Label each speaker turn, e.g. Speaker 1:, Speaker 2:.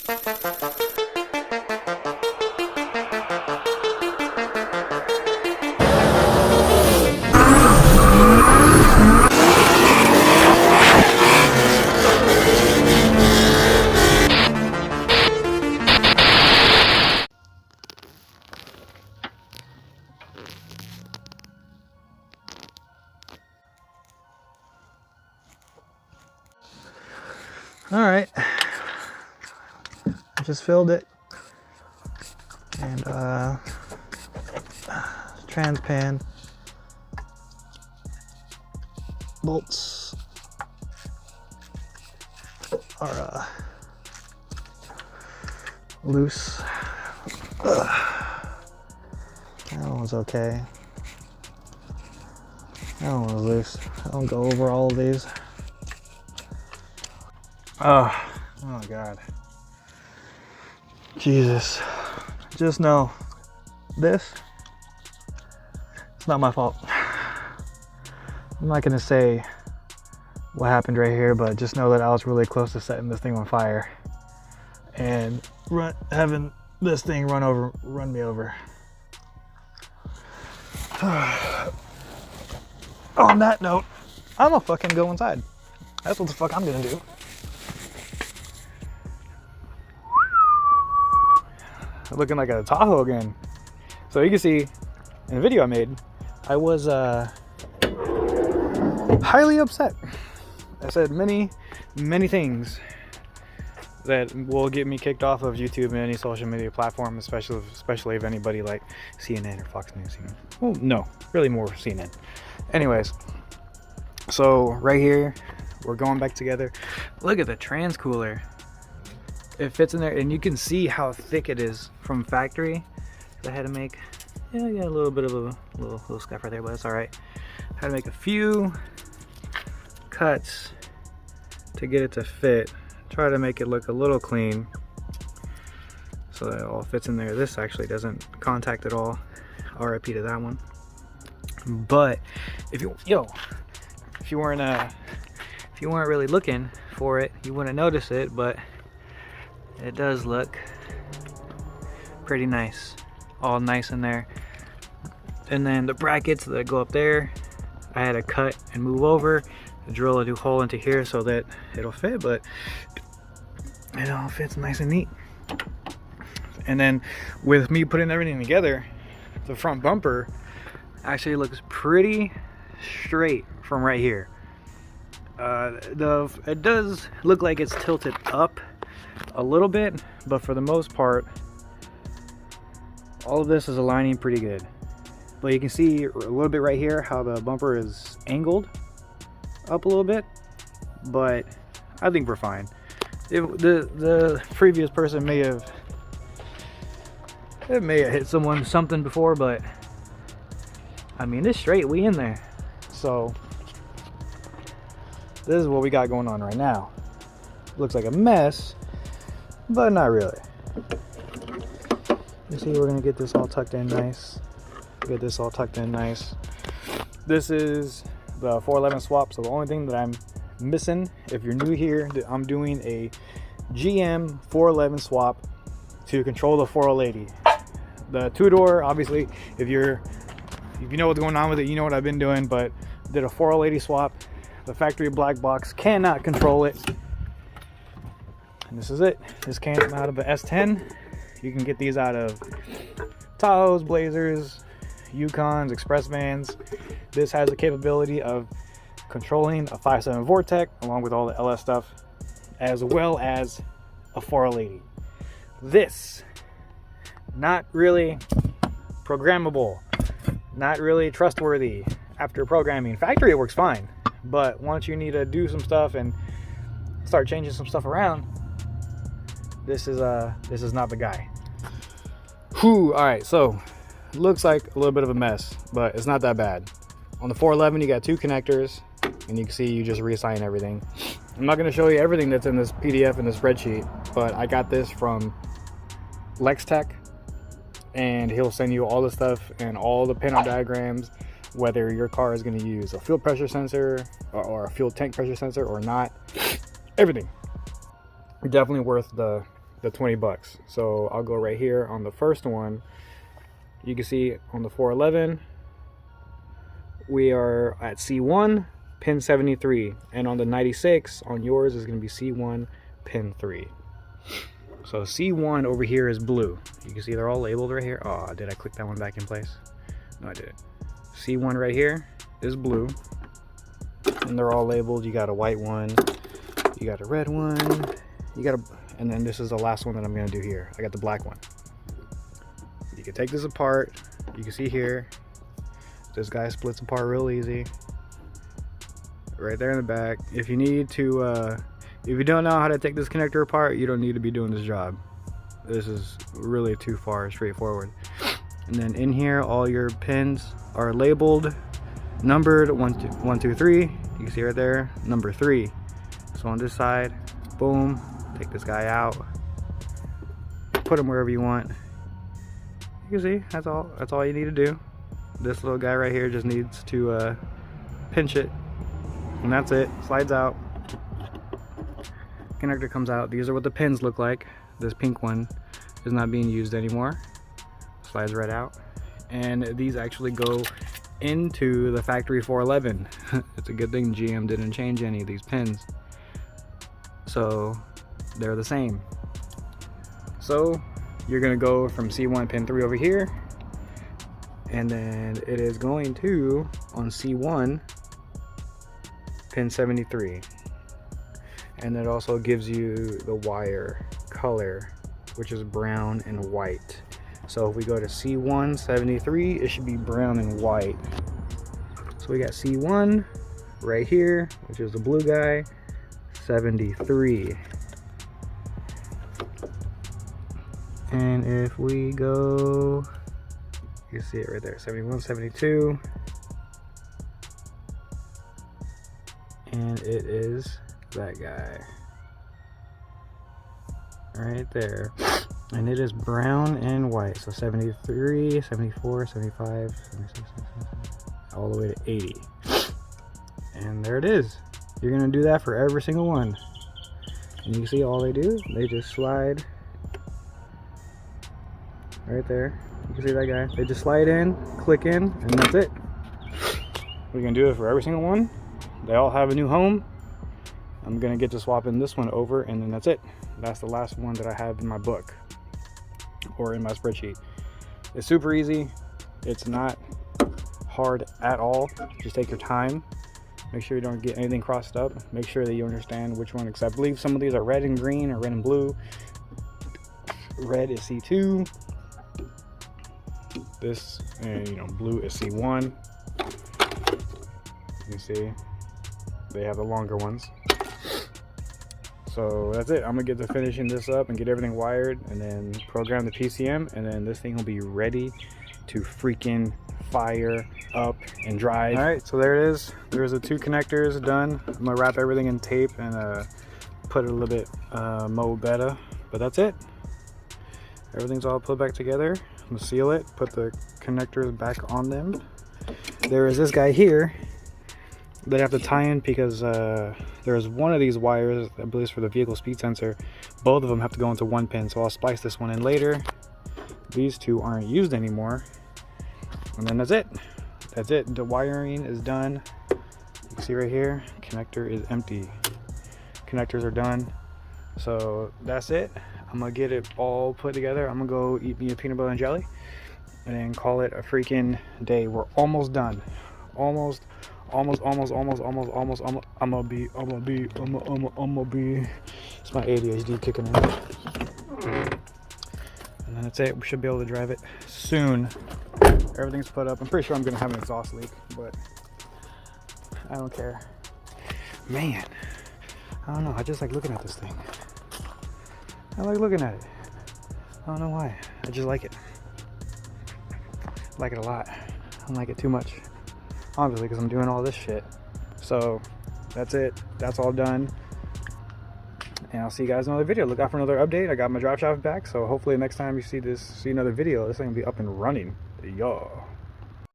Speaker 1: All right, I just filled it, and trans pan bolts are loose. That one's okay. That one was loose. I'll go over all of these. Oh my God. Jesus. Just know this, it's not my fault. I'm not gonna say what happened right here, but just know that I was really close to setting this thing on fire and having this thing run me over. On that note, I'm gonna fucking go inside. That's what the fuck I'm gonna do. Looking like a Tahoe again. So you can see in the video I made, I was highly upset. I said many things that will get me kicked off of YouTube and any social media platform, especially if anybody like CNN or Fox News. You know? Well, no, really more CNN. Anyways, so right here, we're going back together. Look at the trans cooler. It fits in there, and you can see how thick it is from factory. I had to make, yeah, a little bit of a little scuff right there, but that's all right. I had to make a few cuts to get it to fit. Try to make it look a little clean so that it all fits in there. This actually doesn't contact at all. RIP to that one. But if you weren't really looking for it, you wouldn't notice it, but it does look pretty nice, all nice in there. And then the brackets that go up there, I had to cut and move over, drill a new hole into here so that it'll fit, but it all fits nice and neat. And then with me putting everything together, the front bumper actually looks pretty straight from right here. It does look like it's tilted up a little bit, but for the most part all of this is aligning pretty good. But you can see a little bit right here how the bumper is angled up a little bit, but I think we're fine. The previous person may have hit something before, but I mean, it's straight, we in there. So this is what we got going on right now. Looks like a mess, but not really. You see, we're gonna get this all tucked in nice. This is the 411 swap, so the only thing that I'm missing, if you're new here, I'm doing a GM 411 swap to control the 480. The two-door, obviously, if you know what's going on with it, you know what I've been doing, but did a 480 swap. The factory black box cannot control it. And this is it. This came out of the S10. You can get these out of Tahoes, Blazers, Yukons, Express vans. This has the capability of controlling a 5.7 Vortec along with all the LS stuff, as well as a 480. This, not really programmable, not really trustworthy after programming. Factory, it works fine, but once you need to do some stuff and start changing some stuff around, this is not the guy. Whew, all right, so looks like a little bit of a mess, but it's not that bad. On the 411, you got two connectors, and you can see you just reassign everything. I'm not going to show you everything that's in this PDF and this spreadsheet, but I got this from LexTech, and he'll send you all the stuff and all the pinout diagrams, whether your car is going to use a fuel pressure sensor or a fuel tank pressure sensor or not. Everything. Definitely worth the the 20 bucks. So I'll go right here on the first one. You can see on the 411 we are at C1 pin 73, and on the 96 on yours is going to be C1 pin 3. So C1 over here is blue. You can see they're all labeled right here. Oh, did I click that one back in place? No, I didn't. C1 right here is blue, and they're all labeled. You got a white one, you got a red one, you got a, and then this is the last one that I'm going to do here. I got the black one. You can take this apart. You can see here, this guy splits apart real easy. Right there in the back. If you need to, if you don't know how to take this connector apart, you don't need to be doing this job. This is really too far straightforward. And then in here, all your pins are labeled, numbered 1, 2, 3. You can see right there, number 3. So on this side, boom, take this guy out, put him wherever you want. You can see that's all you need to do. This little guy right here just needs to pinch it, and that's it. Slides out, connector comes out. These are what the pins look like. This pink one is not being used anymore. Slides right out, and these actually go into the factory 411. It's a good thing GM didn't change any of these pins, so they're the same. So you're gonna go from C1 pin 3 over here, and then it is going to on C1 pin 73, and it also gives you the wire color, which is brown and white. So if we go to C1 73, it should be brown and white. So we got C1 right here, which is the blue guy, 73. And if we go, you see it right there, 71, 72. And it is that guy right there. And it is brown and white. So 73, 74, 75, 76, 77, all the way to 80. And there it is. You're gonna do that for every single one. And you can see all they do, they just slide right there. You can see that guy. They just slide in, click in, and that's it. We're gonna do it for every single one. They all have a new home. I'm gonna get to swapping this one over, and then that's it. That's the last one that I have in my book or in my spreadsheet. It's super easy. It's not hard at all. Just take your time. Make sure you don't get anything crossed up. Make sure that you understand which one, because I believe some of these are red and green or red and blue. Red is C2. This, and blue is C1. You can see they have the longer ones. So that's it. I'm gonna get to finishing this up and get everything wired, and then program the PCM, and then this thing will be ready to freaking fire up and drive. All right, so there it is. There's the 2 connectors done. I'm gonna wrap everything in tape and put it a little bit more better, but that's it. Everything's all put back together. I'm gonna seal it, put the connectors back on them. There is this guy here that I have to tie in because there's one of these wires, I believe it's for the vehicle speed sensor. Both of them have to go into one pin, so I'll splice this one in later. These 2 aren't used anymore. And then that's it. That's it. The wiring is done. You can see right here, connector is empty. Connectors are done. So that's it. I'm gonna get it all put together. I'm gonna go eat me a peanut butter and jelly and then call it a freaking day. We're almost done. Almost. I'm gonna be. It's my ADHD kicking in. And then that's it. We should be able to drive it soon. Everything's put up. I'm pretty sure I'm gonna have an exhaust leak, but I don't care. Man, I don't know. I just like looking at this thing. I like looking at it. I don't know why. I just like it. I like it a lot. I don't like it too much. Obviously, because I'm doing all this shit. So that's it. That's all done. And I'll see you guys in another video. Look out for another update. I got my drive shaft back, so hopefully next time you see another video, this thing will be up and running. Y'all.